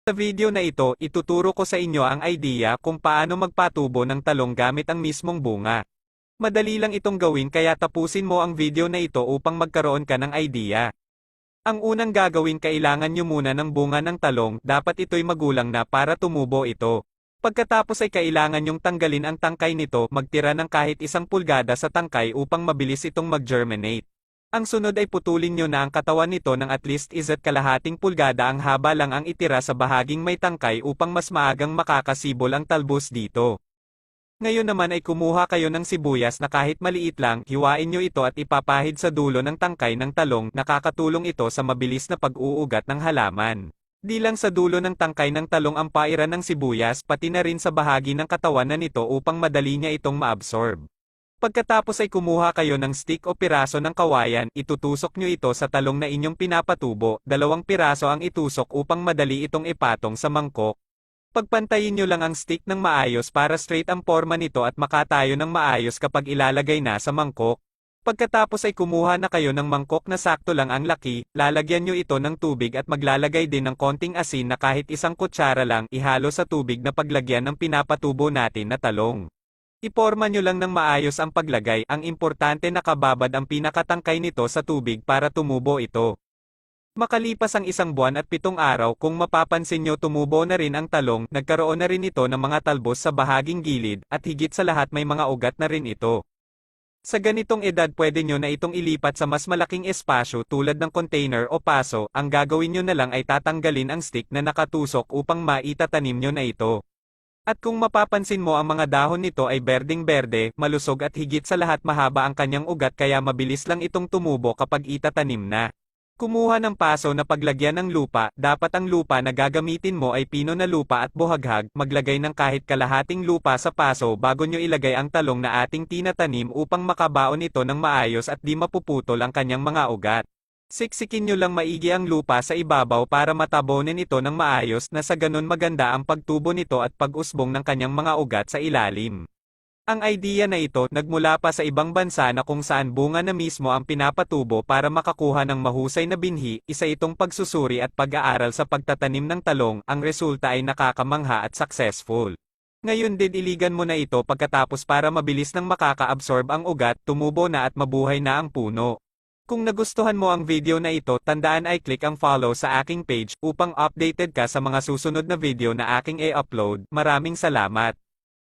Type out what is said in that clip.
Sa video na ito, ituturo ko sa inyo ang idea kung paano magpatubo ng talong gamit ang mismong bunga. Madali lang itong gawin kaya tapusin mo ang video na ito upang magkaroon ka ng idea. Ang unang gagawin, kailangan nyo muna ng bunga ng talong, dapat ito'y magulang na para tumubo ito. Pagkatapos ay kailangan nyong tanggalin ang tangkay nito, magtira ng kahit 1 pulgada sa tangkay upang mabilis itong mag-germinate. Ang sunod ay putulin nyo na ang katawan nito ng at least 1/2 pulgada, ang haba lang ang itira sa bahaging may tangkay upang mas maagang makakasibol ang talbos dito. Ngayon naman ay kumuha kayo ng sibuyas na kahit maliit lang, hiwain nyo ito at ipapahid sa dulo ng tangkay ng talong, nakakatulong ito sa mabilis na pag-uugat ng halaman. Di lang sa dulo ng tangkay ng talong ang pairan ng sibuyas, pati na rin sa bahagi ng katawan na nito upang madali niya itong maabsorb. Pagkatapos ay kumuha kayo ng stick o piraso ng kawayan, itutusok nyo ito sa talong na inyong pinapatubo, 2 piraso ang itusok upang madali itong ipatong sa mangkok. Pagpantayin nyo lang ang stick ng maayos para straight ang forma nito at makatayo ng maayos kapag ilalagay na sa mangkok. Pagkatapos ay kumuha na kayo ng mangkok na sakto lang ang laki, lalagyan nyo ito ng tubig at maglalagay din ng konting asin na kahit 1 kutsara lang, ihalo sa tubig na paglagyan ng pinapatubo natin na talong. Iporma nyo lang ng maayos ang paglagay, ang importante nakababad ang pinakatangkay nito sa tubig para tumubo ito. Makalipas ang 1 buwan at 7 araw, kung mapapansin nyo tumubo na rin ang talong, nagkaroon na rin ito ng mga talbos sa bahaging gilid, at higit sa lahat may mga ugat na rin ito. Sa ganitong edad pwede nyo na itong ilipat sa mas malaking espasyo tulad ng container o paso, ang gagawin nyo na lang ay tatanggalin ang stick na nakatusok upang maitatanim nyo na ito. At kung mapapansin mo ang mga dahon nito ay berdeng-berde, malusog at higit sa lahat mahaba ang kanyang ugat kaya mabilis lang itong tumubo kapag itatanim na. Kumuha ng paso na paglagyan ng lupa, dapat ang lupa na gagamitin mo ay pino na lupa at buhaghag, maglagay ng kahit kalahating lupa sa paso bago nyo ilagay ang talong na ating tinatanim upang makabaon ito ng maayos at di mapuputol ang kanyang mga ugat. Siksikin nyo lang maigi ang lupa sa ibabaw para matabonin ito ng maayos na sa ganun maganda ang pagtubo nito at pag-usbong ng kanyang mga ugat sa ilalim. Ang idea na ito nagmula pa sa ibang bansa na kung saan bunga na mismo ang pinapatubo para makakuha ng mahusay na binhi, isa itong pagsusuri at pag-aaral sa pagtatanim ng talong, ang resulta ay nakakamangha at successful. Ngayon didiligan mo na ito pagkatapos para mabilis nang makaka-absorb ang ugat, tumubo na at mabuhay na ang puno. Kung nagustuhan mo ang video na ito, tandaan ay click ang follow sa aking page upang updated ka sa mga susunod na video na aking i-upload. Maraming salamat!